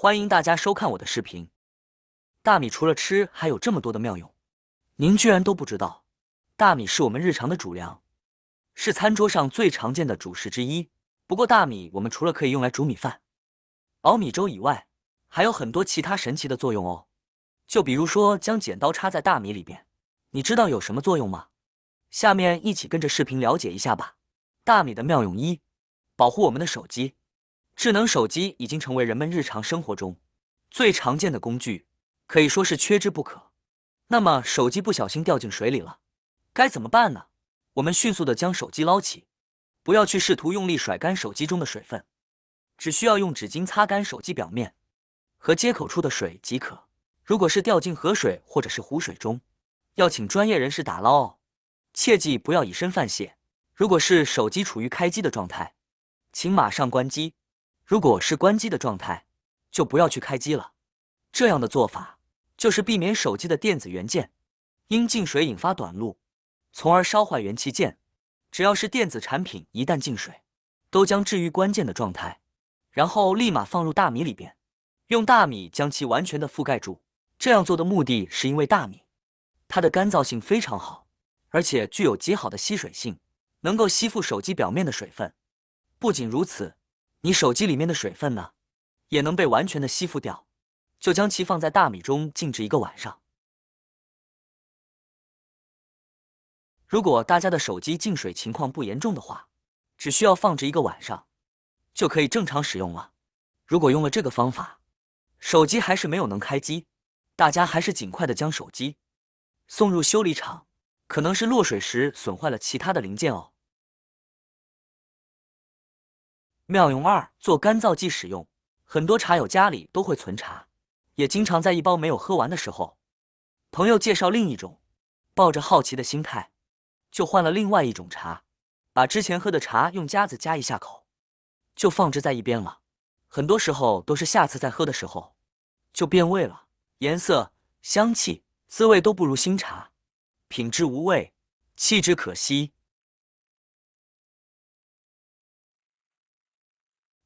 欢迎大家收看我的视频。大米除了吃，还有这么多的妙用，您居然都不知道。大米是我们日常的主粮，是餐桌上最常见的主食之一。不过大米我们除了可以用来煮米饭、熬米粥以外，还有很多其他神奇的作用哦。就比如说将剪刀插在大米里边，你知道有什么作用吗？下面一起跟着视频了解一下吧。大米的妙用一：保护我们的手机。智能手机已经成为人们日常生活中最常见的工具，可以说是缺之不可。那么手机不小心掉进水里了，该怎么办呢？我们迅速的将手机捞起，不要去试图用力甩干手机中的水分，只需要用纸巾擦干手机表面和接口处的水即可。如果是掉进河水或者是湖水中，要请专业人士打捞哦，切记不要以身犯险。如果是手机处于开机的状态，请马上关机。如果是关机的状态，就不要去开机了。这样的做法就是避免手机的电子元件因进水引发短路，从而烧坏元器件。只要是电子产品一旦进水，都将置于关键的状态，然后立马放入大米里边，用大米将其完全的覆盖住。这样做的目的是因为大米它的干燥性非常好，而且具有极好的吸水性，能够吸附手机表面的水分。不仅如此，你手机里面的水分呢，也能被完全的吸附掉。就将其放在大米中静置1个晚上。如果大家的手机进水情况不严重的话，只需要放置1个晚上，就可以正常使用了。如果用了这个方法，手机还是没有能开机，大家还是尽快的将手机送入修理厂，可能是落水时损坏了其他的零件哦。妙用2：做干燥剂使用。很多茶友家里都会存茶，也经常在一包没有喝完的时候，朋友介绍另一种，抱着好奇的心态，就换了另外一种茶，把之前喝的茶用夹子夹一下口，就放置在一边了。很多时候都是下次再喝的时候就变味了，颜色、香气、滋味都不如新茶，品质无味，弃之可惜。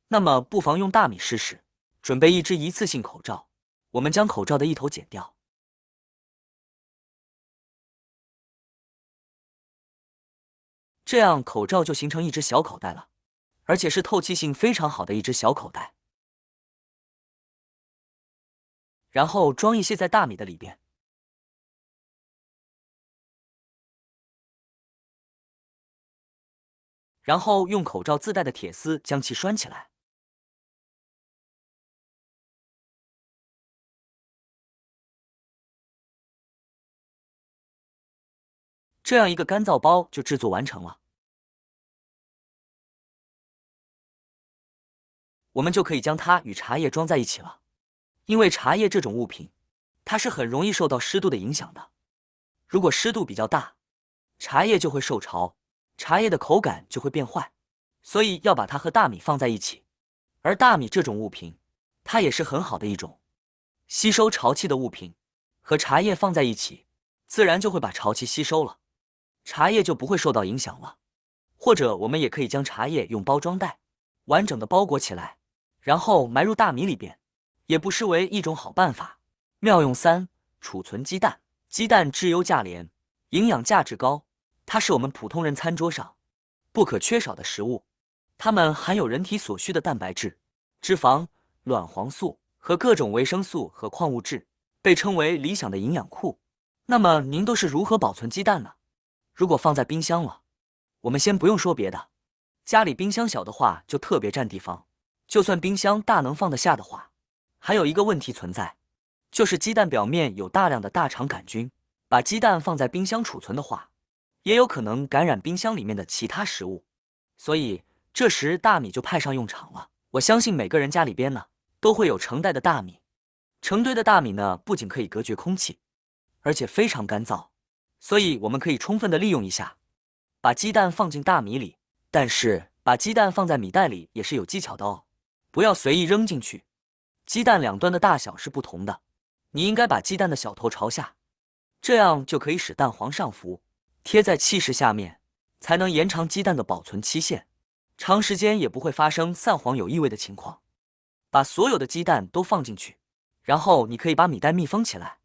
那么不妨用大米试试。准备1只一次性口罩，我们将口罩的一头剪掉，这样口罩就形成1只小口袋了，而且是透气性非常好的1只小口袋。然后装一些在大米的里边，然后用口罩自带的铁丝将其拴起来。这样1个干燥包就制作完成了，我们就可以将它与茶叶装在一起了。因为茶叶这种物品，它是很容易受到湿度的影响的。如果湿度比较大，茶叶就会受潮，茶叶的口感就会变坏，所以要把它和大米放在一起。而大米这种物品，它也是很好的一种吸收潮气的物品，和茶叶放在一起，自然就会把潮气吸收了，茶叶就不会受到影响了。或者我们也可以将茶叶用包装袋完整的包裹起来，然后埋入大米里边，也不失为一种好办法。妙用3：储存鸡蛋。鸡蛋质优价廉，营养价值高，它是我们普通人餐桌上不可缺少的食物。它们含有人体所需的蛋白质、脂肪、卵黄素和各种维生素和矿物质，被称为理想的营养库。那么您都是如何保存鸡蛋呢？如果放在冰箱了，我们先不用说别的，家里冰箱小的话就特别占地方，就算冰箱大能放得下的话，还有一个问题存在，就是鸡蛋表面有大量的大肠杆菌，把鸡蛋放在冰箱储存的话，也有可能感染冰箱里面的其他食物，所以这时大米就派上用场了。我相信每个人家里边呢都会有成袋的大米，成堆的大米呢不仅可以隔绝空气，而且非常干燥，所以我们可以充分的利用一下，把鸡蛋放进大米里。但是把鸡蛋放在米袋里也是有技巧的哦，不要随意扔进去。鸡蛋两端的大小是不同的，你应该把鸡蛋的小头朝下，这样就可以使蛋黄上浮，贴在气室下面，才能延长鸡蛋的保存期限，长时间也不会发生散黄有异味的情况。把所有的鸡蛋都放进去，然后你可以把米袋密封起来，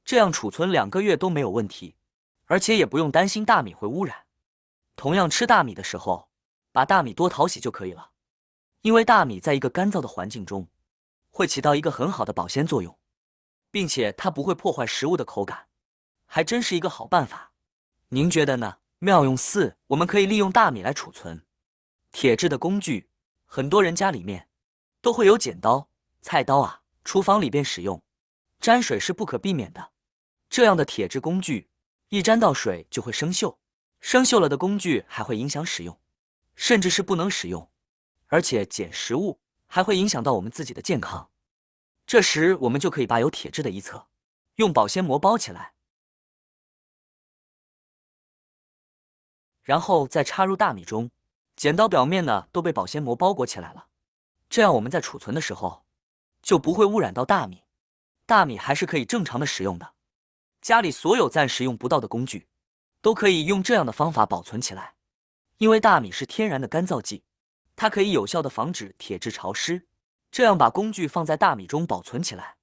这样储存2个月都没有问题，而且也不用担心大米会污染。同样，吃大米的时候，把大米多淘洗就可以了，因为大米在一个干燥的环境中，会起到一个很好的保鲜作用，并且它不会破坏食物的口感，还真是一个好办法。您觉得呢？妙用4，我们可以利用大米来储存。铁质的工具，很多人家里面都会有剪刀、菜刀啊，厨房里边使用，沾水是不可避免的。这样的铁质工具，一沾到水就会生锈，生锈了的工具还会影响使用，甚至是不能使用，而且捡食物还会影响到我们自己的健康。这时我们就可以把有铁质的一侧用保鲜膜包起来，然后再插入大米中，剪刀表面呢都被保鲜膜包裹起来了，这样我们在储存的时候就不会污染到大米，大米还是可以正常的使用的。家里所有暂时用不到的工具都可以用这样的方法保存起来，因为大米是天然的干燥剂，它可以有效的防止铁质潮湿，这样把工具放在大米中保存起来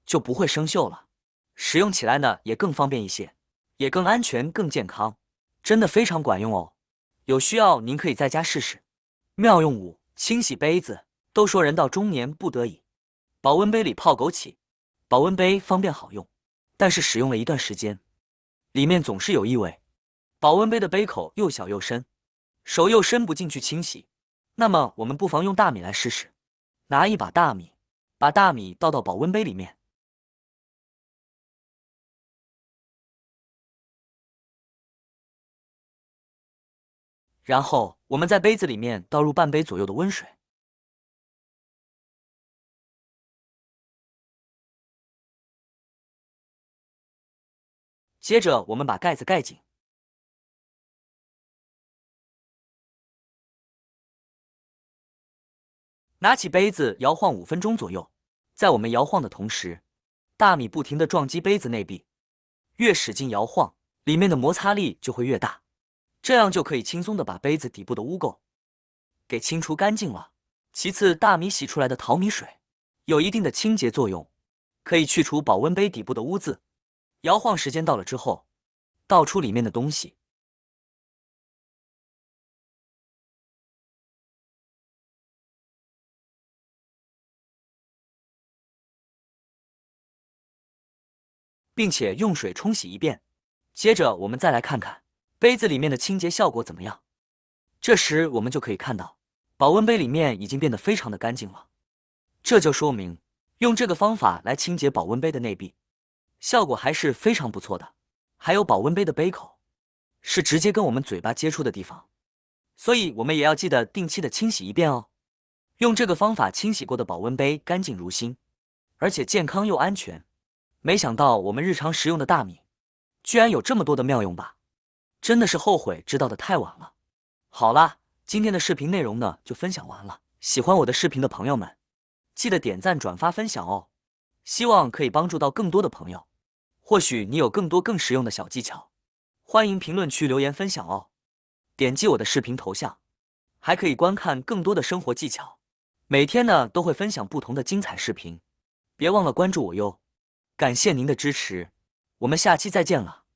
就不会生锈了，使用起来呢也更方便一些，也更安全更健康，真的非常管用哦。有需要您可以在家试试。妙用5，清洗杯子。都说人到中年不得已，保温杯里泡枸杞。保温杯方便好用，但是使用了一段时间，里面总是有异味。保温杯的杯口又小又深，手又伸不进去清洗，那么我们不妨用大米来试试。拿一把大米，把大米倒到保温杯里面，然后我们在杯子里面倒入半杯左右的温水，接着我们把盖子盖紧，拿起杯子摇晃5分钟左右。在我们摇晃的同时，大米不停地撞击杯子内壁，越使劲摇晃，里面的摩擦力就会越大，这样就可以轻松地把杯子底部的污垢给清除干净了。其次，大米洗出来的淘米水有一定的清洁作用，可以去除保温杯底部的污渍。摇晃时间到了之后，倒出里面的东西，并且用水冲洗一遍。接着我们再来看看杯子里面的清洁效果怎么样。这时我们就可以看到保温杯里面已经变得非常的干净了，这就说明用这个方法来清洁保温杯的内壁，效果还是非常不错的。还有保温杯的杯口是直接跟我们嘴巴接触的地方，所以我们也要记得定期的清洗一遍哦。用这个方法清洗过的保温杯干净如新，而且健康又安全。没想到我们日常食用的大米居然有这么多的妙用吧，真的是后悔知道的太晚了。好啦，今天的视频内容呢就分享完了，喜欢我的视频的朋友们记得点赞转发分享哦，希望可以帮助到更多的朋友。或许你有更多更实用的小技巧，欢迎评论区留言分享哦。点击我的视频头像，还可以观看更多的生活技巧，每天呢都会分享不同的精彩视频，别忘了关注我哟。感谢您的支持，我们下期再见了。